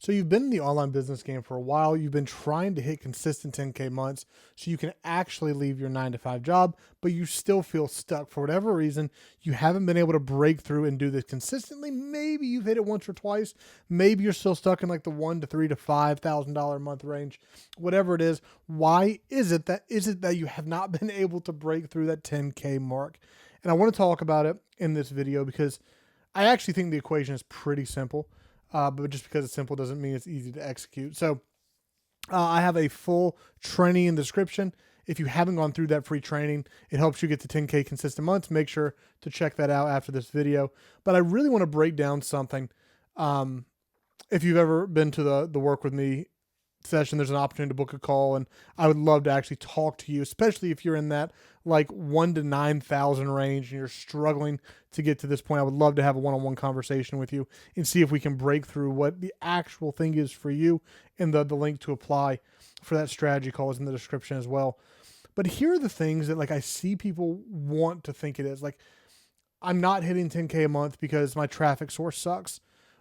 So you've been in the online business game for a while. You've been trying to hit consistent 10K months so you can actually leave your 9 to 5 job, but you still feel stuck for whatever reason. You haven't been able to break through and do this consistently. Maybe you've hit it once or twice. Maybe you're still stuck in like the $1 to $3 to $5,000 a month range. Whatever it is, why is it that you have not been able to break through that 10K mark? And I want to talk about it in this video because I actually think the equation is pretty simple. But just because it's simple doesn't mean it's easy to execute. So I have a full training in the description. If you haven't gone through that free training, it helps you get to 10K consistent months. Make sure to check that out after this video. But I really want to break down something. If you've ever been to the Work With Me session, there's an opportunity to book a call, and I would love to actually talk to you, especially if you're in that like 1 to 9,000 range and you're struggling to get to this point. I would love to have a one-on-one conversation with you and see if we can break through what the actual thing is for you, and the link to apply for that strategy call is in the description as well. But here are the things that like I see people want to think it is. Like, I'm not hitting 10K a month because my traffic source sucks,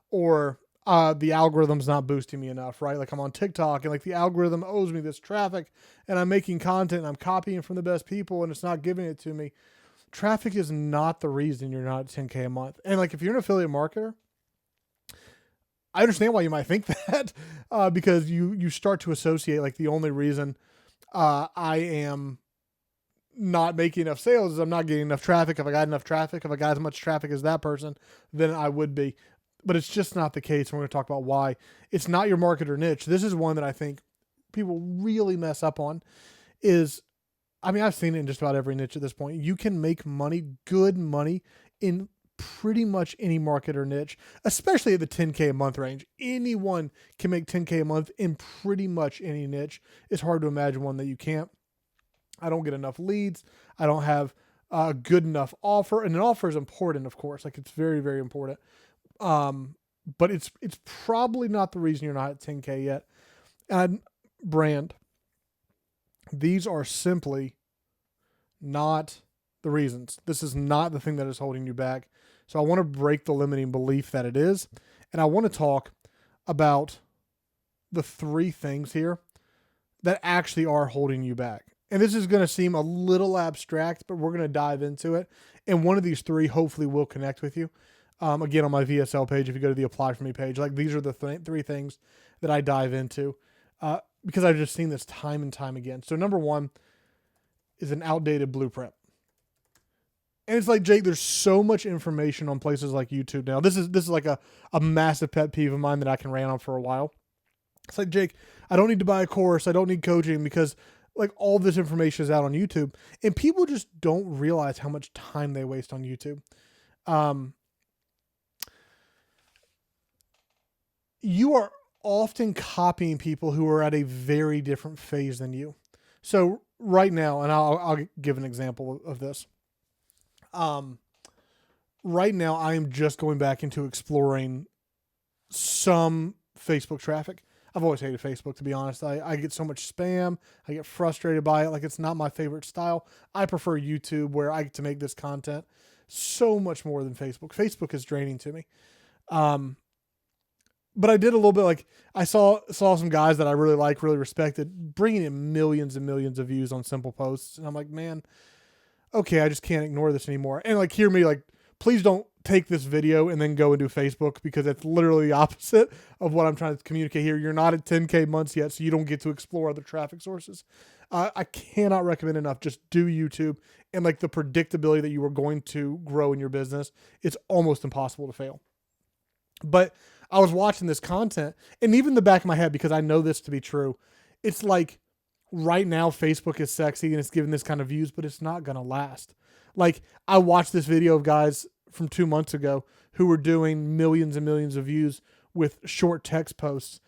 or the algorithm's not boosting me enough, right? Like, I'm on TikTok and like the algorithm owes me this traffic, and I'm making content and I'm copying from the best people and it's not giving it to me. Traffic is not the reason you're not at 10K a month. And like, if you're an affiliate marketer, I understand why you might think that, because you start to associate like the only reason I am not making enough sales is I'm not getting enough traffic. If I got enough traffic, if I got as much traffic as that person, then I would be. But it's just not the case. And we're going to talk about why. It's not your market or niche. This is one that I think people really mess up on. I've seen it in just about every niche at this point. You can make money, good money, in pretty much any market or niche, especially at the 10K a month range. Anyone can make 10K a month in pretty much any niche. It's hard to imagine one that you can't. I don't get enough leads. I don't have a good enough offer. And an offer is important, of course. Like, it's very, very important. But it's probably not the reason you're not at 10K yet. And brand, these are simply not the reasons. This is not the thing that is holding you back. So I want to break the limiting belief that it is. And I want to talk about the 3 things here that actually are holding you back. And this is going to seem a little abstract, but we're going to dive into it. And one of these 3 hopefully will connect with you. Again, on my VSL page, if you go to the Apply For Me page, like, these are the 3 things that I dive into because I've just seen this time and time again. So number 1 is an outdated blueprint. And it's like, Jake, there's so much information on places like YouTube now. This is like a massive pet peeve of mine that I can rant on for a while. It's like, Jake, I don't need to buy a course. I don't need coaching because like all this information is out on YouTube. And people just don't realize how much time they waste on YouTube. You are often copying people who are at a very different phase than you. So right now, and I'll give an example of this. Right now, I am just going back into exploring some Facebook traffic. I've always hated Facebook, to be honest. I get so much spam. I get frustrated by it. Like, it's not my favorite style. I prefer YouTube, where I get to make this content so much more than Facebook. Facebook is draining to me. But I did a little bit, like, I saw some guys that I really like, really respected, bringing in millions and millions of views on simple posts. And I'm like, man, okay, I just can't ignore this anymore. And like, hear me, like, please don't take this video and then go and do Facebook, because it's literally the opposite of what I'm trying to communicate here. You're not at 10K months yet, so you don't get to explore other traffic sources. I cannot recommend enough. Just do YouTube, and like, the predictability that you are going to grow in your business, it's almost impossible to fail. But I was watching this content, and even in the back of my head, because I know this to be true, it's like, right now Facebook is sexy and it's giving this kind of views, but it's not going to last. Like, I watched this video of guys from 2 months ago who were doing millions and millions of views with short text posts.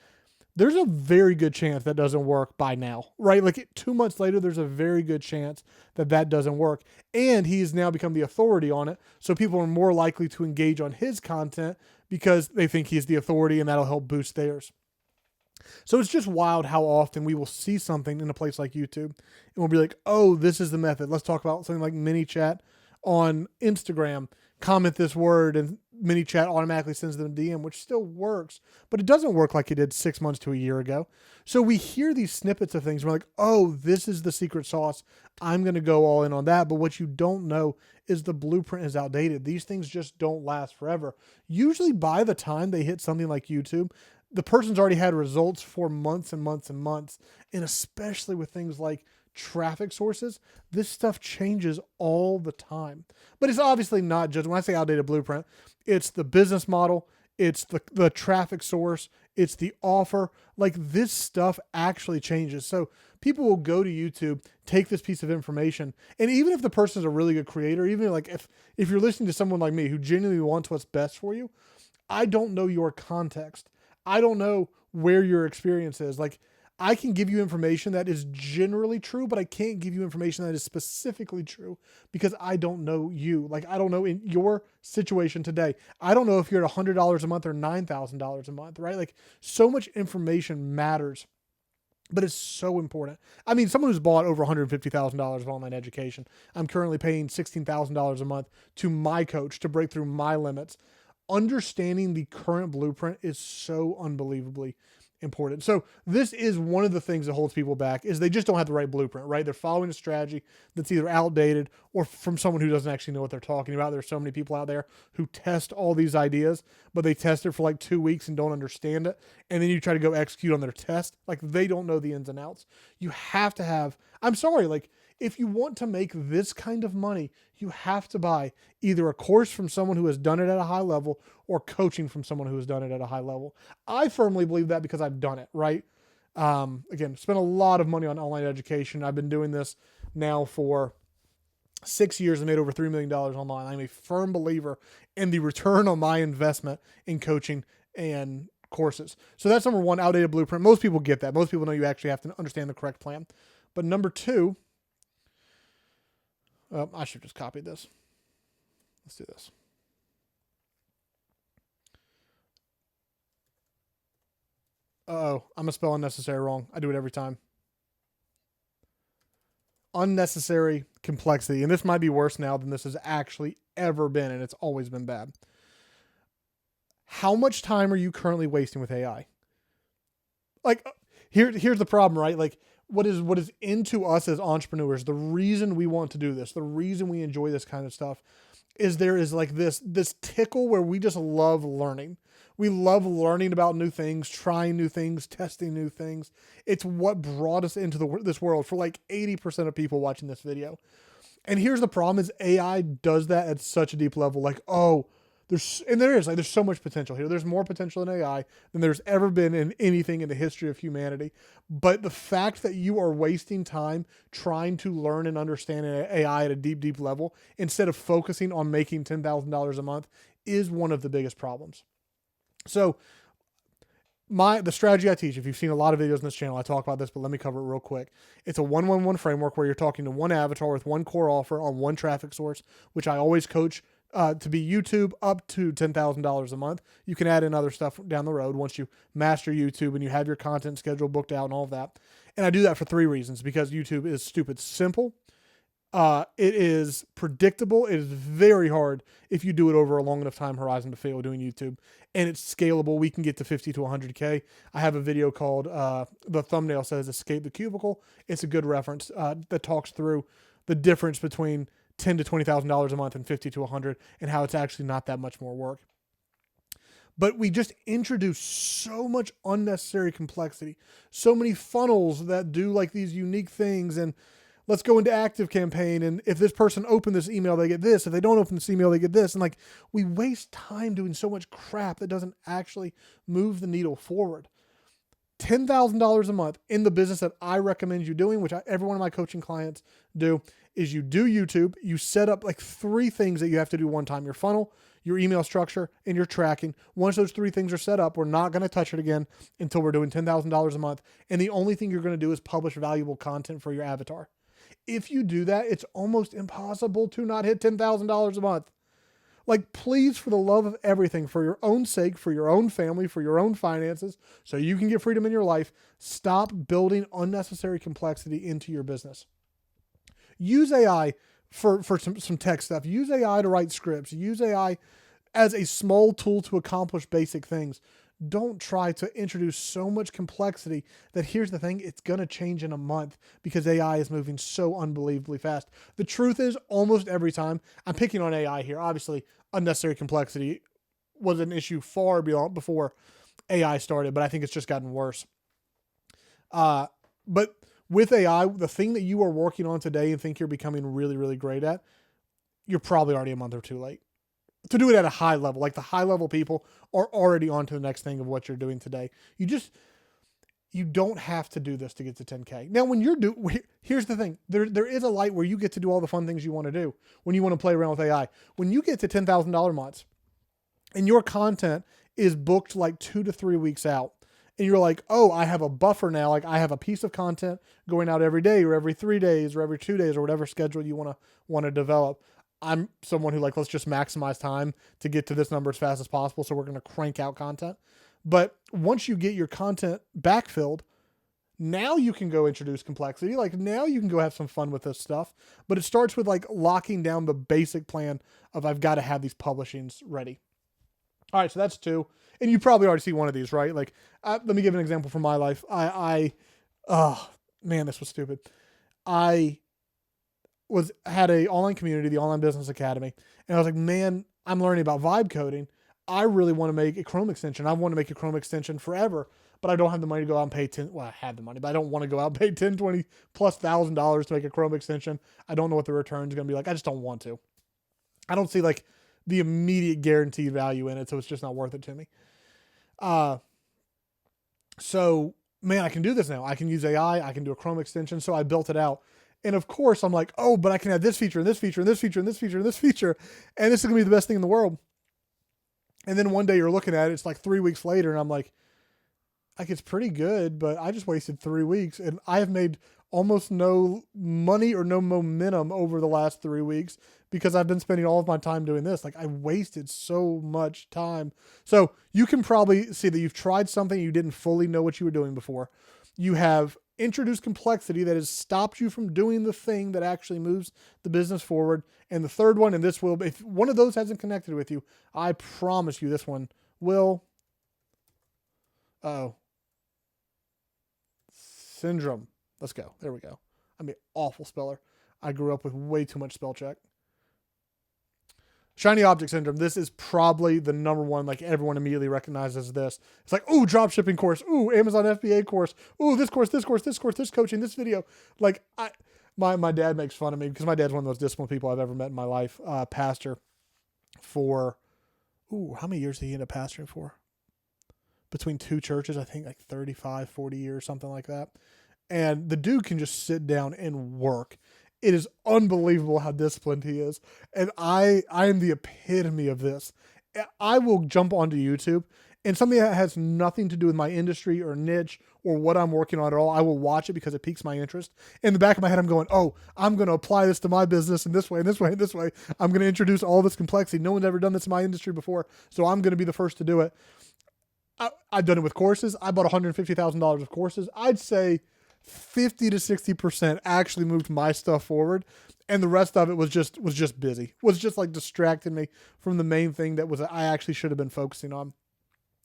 There's a very good chance that doesn't work by now, right? Like, 2 months later, there's a very good chance that doesn't work. And he's now become the authority on it. So people are more likely to engage on his content because they think he's the authority, and that'll help boost theirs. So it's just wild how often we will see something in a place like YouTube and we'll be like, oh, this is the method. Let's talk about something like mini chat on Instagram. Comment this word and mini chat automatically sends them a DM, which still works, but it doesn't work like it did 6 months to a year ago. So we hear these snippets of things. We're like, oh, this is the secret sauce. I'm going to go all in on that. But what you don't know is the blueprint is outdated. These things just don't last forever. Usually by the time they hit something like YouTube, the person's already had results for months and months and months. And especially with things like traffic sources, this stuff changes all the time. But it's obviously not just, when I say outdated blueprint, it's the business model, it's the traffic source, it's the offer. Like, this stuff actually changes. So people will go to YouTube, take this piece of information, and even if the person is a really good creator, even like if you're listening to someone like me who genuinely wants what's best for you, I don't know your context. I don't know where your experience is. Like, I can give you information that is generally true, but I can't give you information that is specifically true because I don't know you. Like, I don't know in your situation today. I don't know if you're at $100 a month or $9,000 a month, right? Like, so much information matters, but it's so important. I mean, someone who's bought over $150,000 of online education, I'm currently paying $16,000 a month to my coach to break through my limits. Understanding the current blueprint is so unbelievably important. So this is one of the things that holds people back, is they just don't have the right blueprint, right? They're following a strategy that's either outdated or from someone who doesn't actually know what they're talking about. There's so many people out there who test all these ideas, but they test it for like 2 weeks and don't understand it. And then you try to go execute on their test. Like, they don't know the ins and outs. You have to have, I'm sorry, like, if you want to make this kind of money, you have to buy either a course from someone who has done it at a high level or coaching from someone who has done it at a high level. I firmly believe that because I've done it, right? Again, spent a lot of money on online education. I've been doing this now for 6 years and made over $3 million online. I'm a firm believer in the return on my investment in coaching and courses. So that's number one, outdated blueprint. Most people get that. Most people know you actually have to understand the correct plan. But number two, I should have just copied this. Let's do this. Uh-oh, I'm going to spell unnecessary wrong. I do it every time. Unnecessary complexity. And this might be worse now than this has actually ever been, and it's always been bad. How much time are you currently wasting with AI? Like, here's the problem, right? Like, what is into us as entrepreneurs, the reason we want to do this, the reason we enjoy this kind of stuff, is there is like this tickle where we just love learning. We love learning about new things, trying new things, testing new things. It's what brought us into this world for like 80% of people watching this video. And here's the problem, is AI does that at such a deep level. Like, oh, there's so much potential here. There's more potential in AI than there's ever been in anything in the history of humanity. But the fact that you are wasting time trying to learn and understand AI at a deep, deep level instead of focusing on making $10,000 a month is one of the biggest problems. So the strategy I teach, if you've seen a lot of videos on this channel, I talk about this, but let me cover it real quick. It's a 1-1-1 framework where you're talking to one avatar with one core offer on one traffic source, which I always coach to be YouTube up to $10,000 a month. You can add in other stuff down the road once you master YouTube and you have your content schedule booked out and all of that. And I do that for 3 reasons, because YouTube is stupid simple. It is predictable. It is very hard if you do it over a long enough time horizon to fail doing YouTube. And it's scalable. We can get to 50 to 100K. I have a video called, the thumbnail says Escape the Cubicle. It's a good reference that talks through the difference between $10,000 to $20,000 a month and 50 to 100 and how it's actually not that much more work. But we just introduce so much unnecessary complexity, so many funnels that do like these unique things. And let's go into active campaign. And if this person opened this email, they get this. If they don't open this email, they get this. And like, we waste time doing so much crap that doesn't actually move the needle forward. $10,000 a month in the business that I recommend you doing, which every one of my coaching clients do, is you do YouTube. You set up like 3 things that you have to do one time: your funnel, your email structure, and your tracking. Once those 3 things are set up, we're not going to touch it again until we're doing $10,000 a month. And the only thing you're going to do is publish valuable content for your avatar. If you do that, it's almost impossible to not hit $10,000 a month. Like, please, for the love of everything, for your own sake, for your own family, for your own finances, so you can get freedom in your life, stop building unnecessary complexity into your business. Use AI for some tech stuff. Use AI to write scripts. Use AI as a small tool to accomplish basic things. Don't try to introduce so much complexity that, here's the thing, it's going to change in a month because AI is moving so unbelievably fast. The truth is, almost every time, I'm picking on AI here. Obviously, unnecessary complexity was an issue far beyond before AI started, but I think it's just gotten worse. But with AI, the thing that you are working on today and think you're becoming really, really great at, you're probably already a month or two late. To do it at a high level, like the high level people are already on to the next thing of what you're doing today. You don't have to do this to get to 10K. Now, when here's the thing. There is a light where you get to do all the fun things you want to do when you want to play around with AI. When you get to $10,000 months and your content is booked like 2 to 3 weeks out, and you're like, oh, I have a buffer now. Like I have a piece of content going out every day or every 3 days or every 2 days or whatever schedule you want to develop. I'm someone who let's just maximize time to get to this number as fast as possible. So we're going to crank out content. But once you get your content backfilled, now you can go introduce complexity. Like now you can go have some fun with this stuff, but it starts with locking down the basic plan of I've got to have these publishings ready. All right. So that's 2. And you probably already see one of these, right? Let me give an example from my life. Oh man, this was stupid. I had a online community, the Online Business Academy. And I was like, man, I'm learning about vibe coding. I really want to make a Chrome extension. I want to make a Chrome extension forever, but I don't have the money to go out and pay I have the money, but I don't want to go out and pay $10, $20 plus $1,000 to make a Chrome extension. I don't know what the return is going to be like. I just don't want to. I don't see the immediate guaranteed value in it. So it's just not worth it to me. So man, I can do this now. I can use AI. I can do a Chrome extension. So I built it out. And of course I'm like, oh, but I can add this feature and this feature and this feature and this feature and this feature. And this is going to be the best thing in the world. And then one day you're looking at it, it's 3 weeks later. And I'm like, it's pretty good, but I just wasted 3 weeks and I have made almost no money or no momentum over the last 3 weeks because I've been spending all of my time doing this. I wasted so much time. So you can probably see that you've tried something you didn't fully know what you were doing before. You have introduced complexity that has stopped you from doing the thing that actually moves the business forward. And the third one, and this will, if one of those hasn't connected with you, I promise you this one will. Syndrome. Let's go. There we go. I'm an awful speller. I grew up with way too much spell check. Shiny object syndrome. This is probably the number one, everyone immediately recognizes this. It's ooh, drop shipping course. Ooh, Amazon FBA course. Ooh, this course, this coaching, this video. My dad makes fun of me because my dad's one of the most disciplined people I've ever met in my life. Pastor for, how many years did he end up pastoring for? Between 2 churches, I think 35, 40 years, something like that. And the dude can just sit down and work. It is unbelievable how disciplined he is. And I am the epitome of this. I will jump onto YouTube and something that has nothing to do with my industry or niche or what I'm working on at all. I will watch it because it piques my interest. In the back of my head, I'm going, oh, I'm going to apply this to my business in this way, and this way, and this way. I'm going to introduce all this complexity. No one's ever done this in my industry before. So I'm going to be the first to do it. I've done it with courses. I bought $150,000 of courses. I'd say 50 to 60% actually moved my stuff forward. And the rest of it was just busy, was just distracting me from the main thing that I actually should have been focusing on.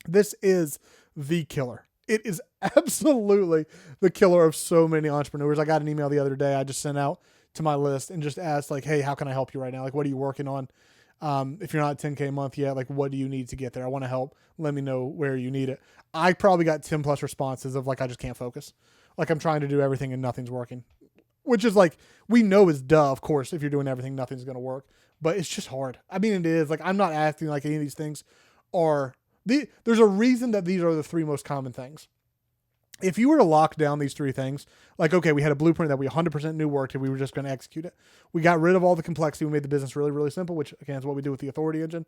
This is the killer. It is absolutely the killer of so many entrepreneurs. I got an email the other day I just sent out to my list and just asked hey, how can I help you right now? What are you working on? If you're not at 10K a month yet, what do you need to get there? I want to help. Let me know where you need it. I probably got 10 plus responses of I just can't focus. I'm trying to do everything and nothing's working, which is we know is duh. Of course, if you're doing everything, nothing's going to work, but it's just hard. I mean, it is I'm not asking any of these things are there's a reason that these are the 3 most common things. If you were to lock down these 3 things, okay, we had a blueprint that we 100% knew worked and we were just going to execute it. We got rid of all the complexity. We made the business really, really simple, which again is what we do with the authority engine.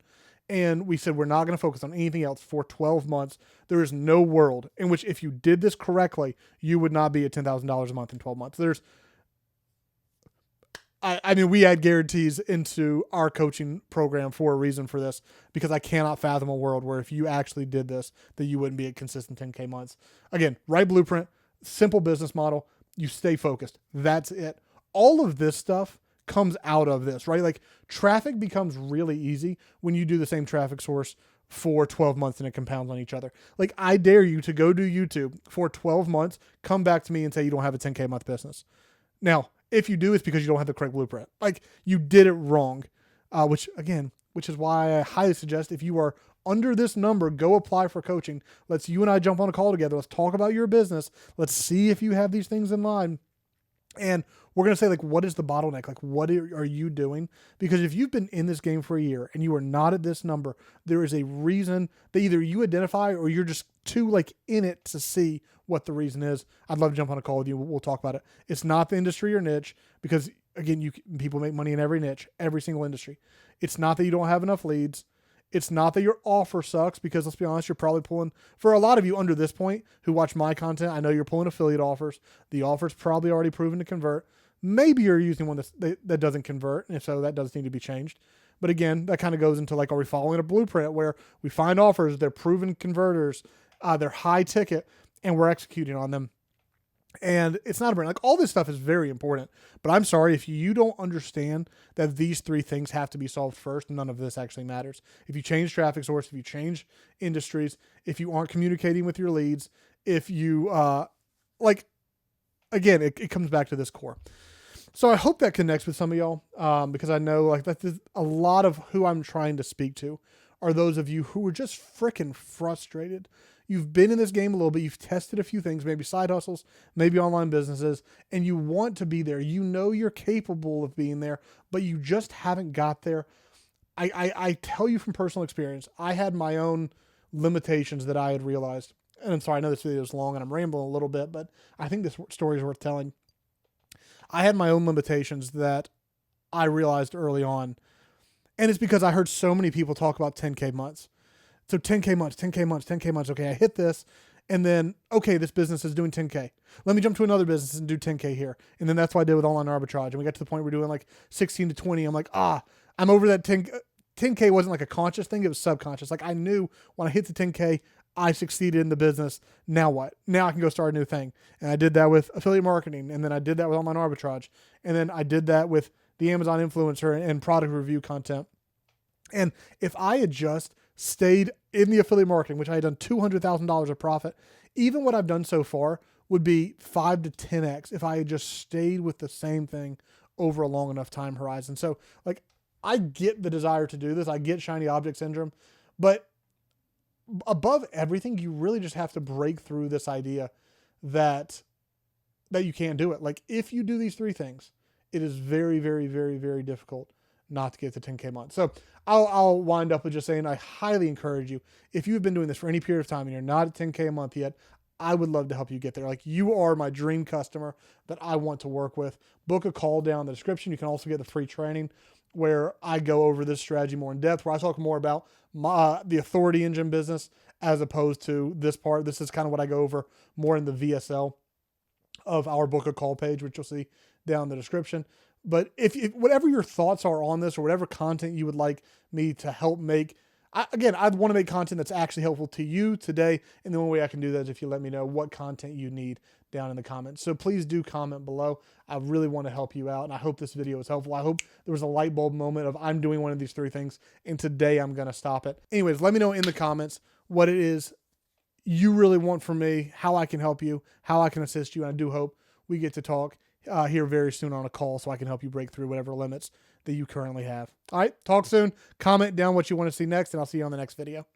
And we said, we're not going to focus on anything else for 12 months. There is no world in which if you did this correctly, you would not be at $10,000 a month in 12 months. I mean, we add guarantees into our coaching program for a reason for this, because I cannot fathom a world where if you actually did this, that you wouldn't be at consistent 10K months. Again, right blueprint, simple business model, you stay focused. That's it. All of this stuff comes out of this, right? Like traffic becomes really easy when you do the same traffic source for 12 months and it compounds on each other. Like I dare you to go do YouTube for 12 months, come back to me and say you don't have a 10K a month business. Now, if you do, it's because you don't have the correct blueprint. Like you did it wrong, which is why I highly suggest if you are under this number, go apply for coaching. Let's you and I jump on a call together. Let's talk about your business. Let's see if you have these things in line. And we're going to say, like, what is the bottleneck? Like, what are you doing? Because if you've been in this game for a year and you are not at this number, there is a reason that either you identify or you're just too, like, in it to see what the reason is. I'd love to jump on a call with you. We'll talk about it. It's not the industry or niche because, again, people make money in every niche, every single industry. It's not that you don't have enough leads. It's not that your offer sucks because, let's be honest, you're probably pulling, for a lot of you under this point who watch my content, I know you're pulling affiliate offers. The offer's probably already proven to convert. Maybe you're using one that doesn't convert, and if so, that does need to be changed. But again, that kind of goes into like, are we following a blueprint where we find offers, they're proven converters, they're high ticket, and we're executing on them. And it's not a brand. Like all this stuff is very important, but I'm sorry if you don't understand that these three things have to be solved first. None of this actually matters. If you change traffic source, if you change industries, if you aren't communicating with your leads, if you again, it comes back to this core. So I hope that connects with some of y'all because I know like that a lot of who I'm trying to speak to are those of you who are just freaking frustrated. You've been in this game a little bit. You've tested a few things, maybe side hustles, maybe online businesses, and you want to be there. You know you're capable of being there, but you just haven't got there. I tell you from personal experience, I had my own limitations that I had realized. And I'm sorry, I know this video is long and I'm rambling a little bit, but I think this story is worth telling. I had my own limitations that I realized early on. And it's because I heard so many people talk about 10K months. So 10K months, 10K months, 10K months. Okay, I hit this. And then, okay, this business is doing 10K. Let me jump to another business and do 10K here. And then that's what I did with online arbitrage. And we got to the point we're doing like 16 to 20. I'm like, I'm over that 10K wasn't like a conscious thing. It was subconscious. Like I knew when I hit the 10K, I succeeded in the business. Now what? Now I can go start a new thing. And I did that with affiliate marketing. And then I did that with online arbitrage. And then I did that with the Amazon influencer and product review content. And if I had just stayed in the affiliate marketing, which I had done $200,000 of profit, even what I've done so far would be 5 to 10x if I had just stayed with the same thing over a long enough time horizon. So like, I get the desire to do this. I get shiny object syndrome, but above everything, you really just have to break through this idea that you can't do it. Like if you do these three things, it is very, very, very, very difficult not to get to 10K month. So I'll wind up with just saying, I highly encourage you, if you've been doing this for any period of time and you're not at 10K a month yet, I would love to help you get there. Like you are my dream customer that I want to work with. Book a call down in the description. You can also get the free training where I go over this strategy more in depth, where I talk more about the authority engine business as opposed to this part. This is kind of what I go over more in the VSL of our book a call page, which you'll see down in the description. But if whatever your thoughts are on this or whatever content you would like me to help make, I'd want to make content that's actually helpful to you today. And the only way I can do that is if you let me know what content you need down in the comments. So please do comment below. I really want to help you out. And I hope this video was helpful. I hope there was a light bulb moment of I'm doing one of these three things and today I'm going to stop it. Anyways, let me know in the comments what it is you really want from me, how I can help you, how I can assist you. And I do hope we get to talk here very soon on a call so I can help you break through whatever limits that you currently have. All right, talk soon. Comment down what you want to see next, and I'll see you on the next video.